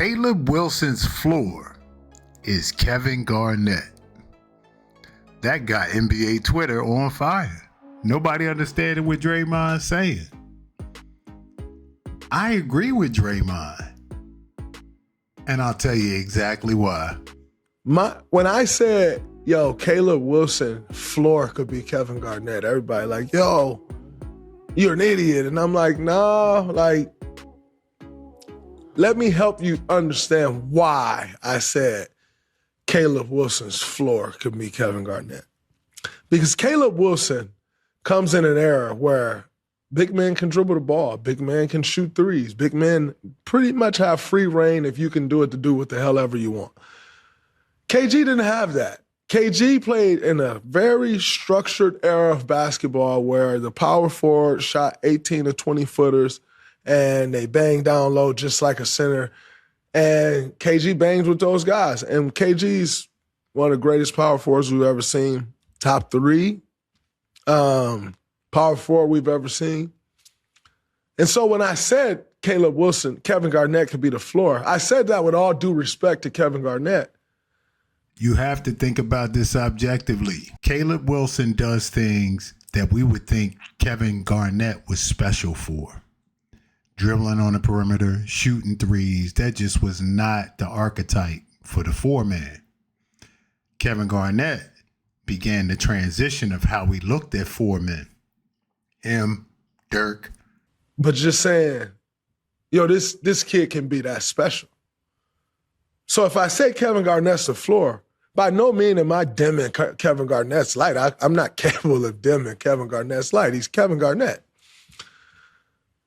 Caleb Wilson's floor is Kevin Garnett. That got NBA Twitter on fire. Nobody understanding what Draymond's saying. I agree with Draymond. And I'll tell you exactly why. When I said, yo, Caleb Wilson floor could be Kevin Garnett, everybody like, yo, you're an idiot. And I'm like, no, like, let me help you understand why I said Caleb Wilson's floor could be Kevin Garnett. Because Caleb Wilson comes in an era where big men can dribble the ball, big men can shoot threes, big men pretty much have free reign if you can do it to do what the hell ever you want. KG didn't have that. KG played in a very structured era of basketball where the power forward shot 18 to 20 footers and they bang down low just like a center. And KG bangs with those guys. And KG's one of the greatest power forwards we've ever seen. Top 3 power forward we've ever seen. And so when I said Caleb Wilson, Kevin Garnett could be the floor, I said that with all due respect to Kevin Garnett. You have to think about this objectively. Caleb Wilson does things that we would think Kevin Garnett was special for. Dribbling on the perimeter, shooting threes, that just was not the archetype for the 4-man. Kevin Garnett began the transition of how we looked at 4-men. Him, Dirk. But just saying, yo, this kid can be that special. So if I say Kevin Garnett's the floor, by no means am I dimming Kevin Garnett's light. I'm not capable of dimming Kevin Garnett's light. He's Kevin Garnett.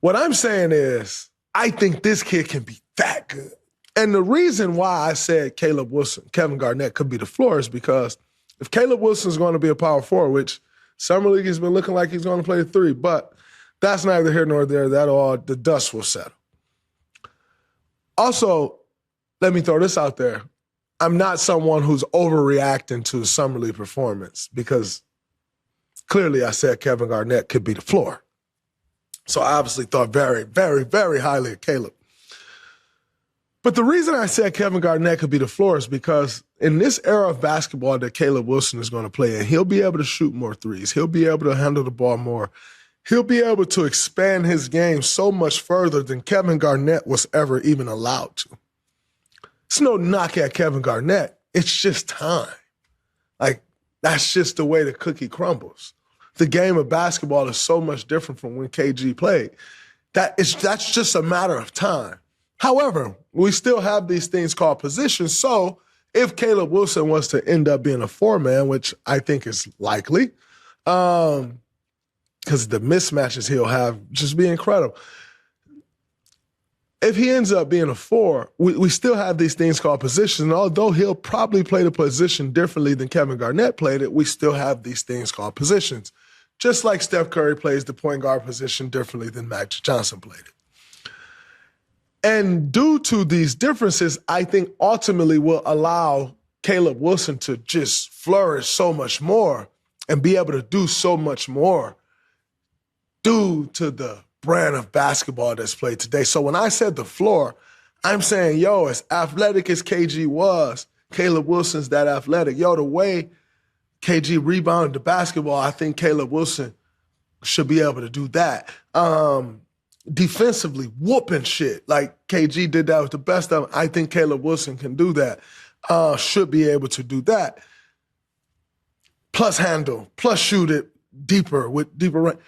What I'm saying is, I think this kid can be that good. And the reason why I said Caleb Wilson, Kevin Garnett could be the floor is because if Caleb Wilson's going to be a power forward, which Summer League has been looking like he's going to play the 3, but that's neither here nor there. The dust will settle. Also, let me throw this out there. I'm not someone who's overreacting to a Summer League performance because clearly I said Kevin Garnett could be the floor. So I obviously thought very, very, very highly of Caleb. But the reason I said Kevin Garnett could be the floor is because in this era of basketball that Caleb Wilson is going to play in, he'll be able to shoot more threes. He'll be able to handle the ball more. He'll be able to expand his game so much further than Kevin Garnett was ever even allowed to. It's no knock at Kevin Garnett. It's just time. Like, that's just the way the cookie crumbles. The game of basketball is so much different from when KG played. That's just a matter of time. However, we still have these things called positions. So if Caleb Wilson was to end up being a 4-man, which I think is likely, because the mismatches he'll have just be incredible. If he ends up being a 4, we still have these things called positions. And although he'll probably play the position differently than Kevin Garnett played it, we still have these things called positions. Just like Steph Curry plays the point guard position differently than Magic Johnson played it. And due to these differences, I think ultimately will allow Caleb Wilson to just flourish so much more and be able to do so much more due to the brand of basketball that's played today. So when I said the floor, I'm saying, yo, as athletic as KG was, Caleb Wilson's that athletic. Yo, the way KG rebounded the basketball, I think Caleb Wilson should be able to do that. Defensively, whooping shit. Like KG did that with the best of them. I think Caleb Wilson can do that. Should be able to do that. Plus handle, plus shoot it deeper with deeper range.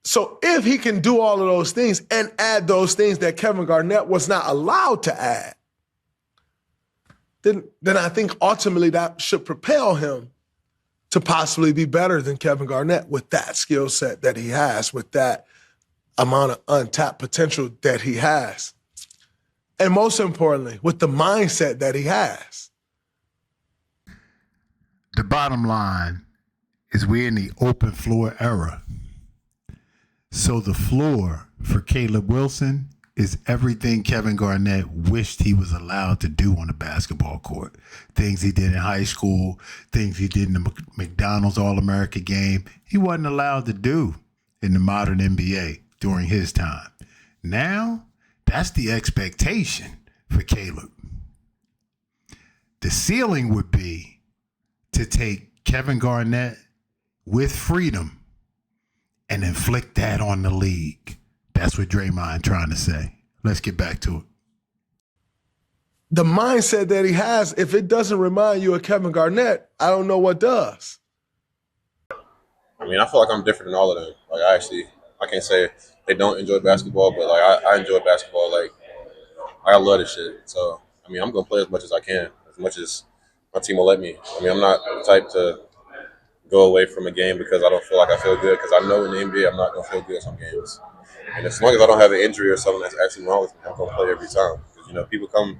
So if he can do all of those things and add those things that Kevin Garnett was not allowed to add, then I think ultimately that should propel him to possibly be better than Kevin Garnett with that skill set that he has, with that amount of untapped potential that he has. And most importantly, with the mindset that he has. The bottom line is we're in the open floor era. So the floor for Caleb Wilson is everything Kevin Garnett wished he was allowed to do on the basketball court. Things he did in high school, things he did in the McDonald's All-America game, he wasn't allowed to do in the modern NBA during his time. Now, that's the expectation for for Caleb. The ceiling would be to take Kevin Garnett with freedom and inflict that on the league. That's what Draymond trying to say. Let's get back to it. The mindset that he has, if it doesn't remind you of Kevin Garnett, I don't know what does. I mean, I feel like I'm different than all of them. Like, I can't say they don't enjoy basketball, but like I enjoy basketball. Like, I love this shit. So, I mean, I'm gonna play as much as I can, as much as my team will let me. I mean, I'm not the type to go away from a game because I don't feel like I feel good. Because I know in the NBA I'm not gonna feel good some games. And as long as I don't have an injury or something that's actually wrong with me, I'm gonna play every time. Because people come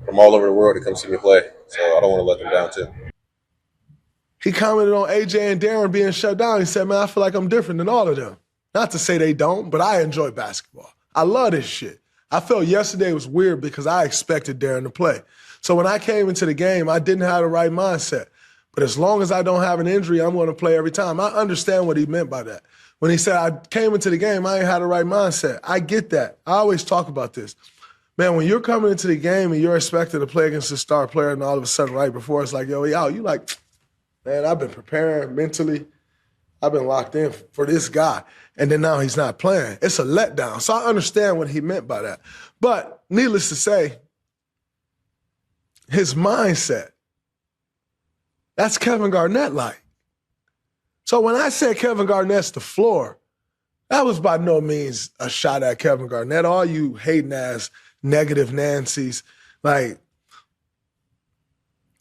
from all over the world to come see me play, so I don't want to let them down too. He commented on AJ and Darren being shut down. He said, man, I feel like I'm different than all of them. Not to say they don't, but I enjoy basketball. I love this shit. I felt yesterday was weird because I expected Darren to play. So when I came into the game, I didn't have the right mindset. But as long as I don't have an injury, I'm going to play every time. I understand what he meant by that. When he said I came into the game, I ain't had the right mindset. I get that. I always talk about this. Man, when you're coming into the game and you're expected to play against a star player and all of a sudden right before it's like, yo, you like, man, I've been preparing mentally. I've been locked in for this guy. And then now he's not playing. It's a letdown. So I understand what he meant by that. But needless to say, his mindset, that's Kevin Garnett like. So when I said Kevin Garnett's the floor, that was by no means a shot at Kevin Garnett. All you hating ass negative Nancys, like,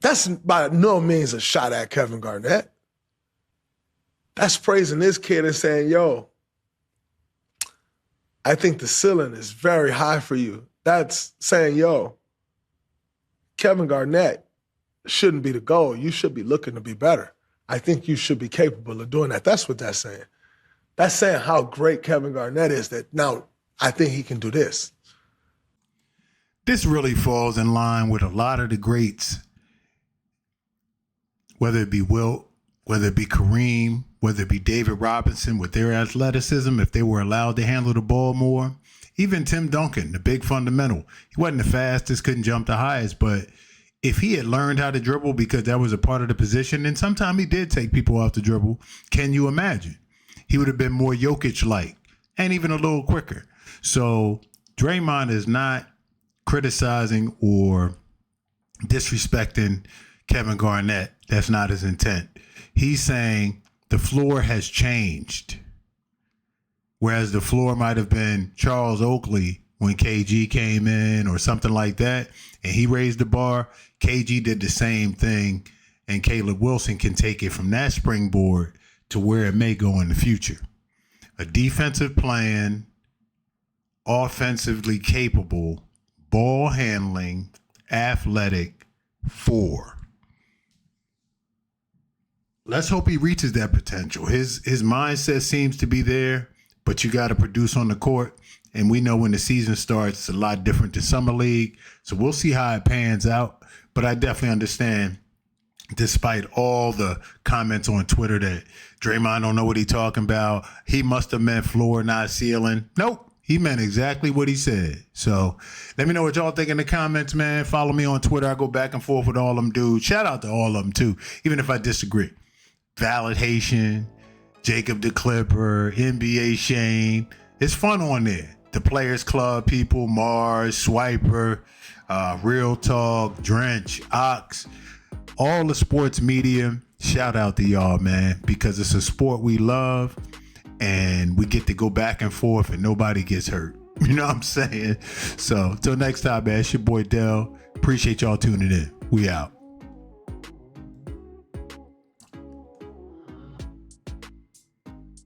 that's by no means a shot at Kevin Garnett. That's praising this kid and saying, yo, I think the ceiling is very high for you. That's saying, yo, Kevin Garnett shouldn't be the goal. You should be looking to be better. I think you should be capable of doing that. That's what that's saying. That's saying how great Kevin Garnett is, that now I think he can do this. This really falls in line with a lot of the greats, whether it be Wilt, whether it be Kareem, whether it be David Robinson with their athleticism, if they were allowed to handle the ball more. Even Tim Duncan, the big fundamental. He wasn't the fastest, couldn't jump the highest, but if he had learned how to dribble because that was a part of the position, and sometimes he did take people off the dribble, can you imagine? He would have been more Jokic-like and even a little quicker. So Draymond is not criticizing or disrespecting Kevin Garnett. That's not his intent. He's saying the floor has changed. Whereas the floor might have been Charles Oakley when KG came in or something like that, and he raised the bar, KG did the same thing, and Caleb Wilson can take it from that springboard to where it may go in the future. A defensive plan, offensively capable, ball handling, athletic 4. Let's hope he reaches that potential. His mindset seems to be there, but you got to produce on the court. And we know when the season starts, it's a lot different than Summer League. So we'll see how it pans out. But I definitely understand, despite all the comments on Twitter that Draymond don't know what he's talking about, he must have meant floor, not ceiling. Nope. He meant exactly what he said. So let me know what y'all think in the comments, man. Follow me on Twitter. I go back and forth with all them dudes. Shout out to all of them, too, even if I disagree. Valid Haitian, Jacob the Clipper, NBA Shane. It's fun on there. The Players Club people, Mars, Swiper, Real Talk, Drench, Ox, all the sports media. Shout out to y'all, man, because it's a sport we love. And we get to go back and forth and nobody gets hurt. You know what I'm saying? So, till next time, man, it's your boy Dell. Appreciate y'all tuning in. We out.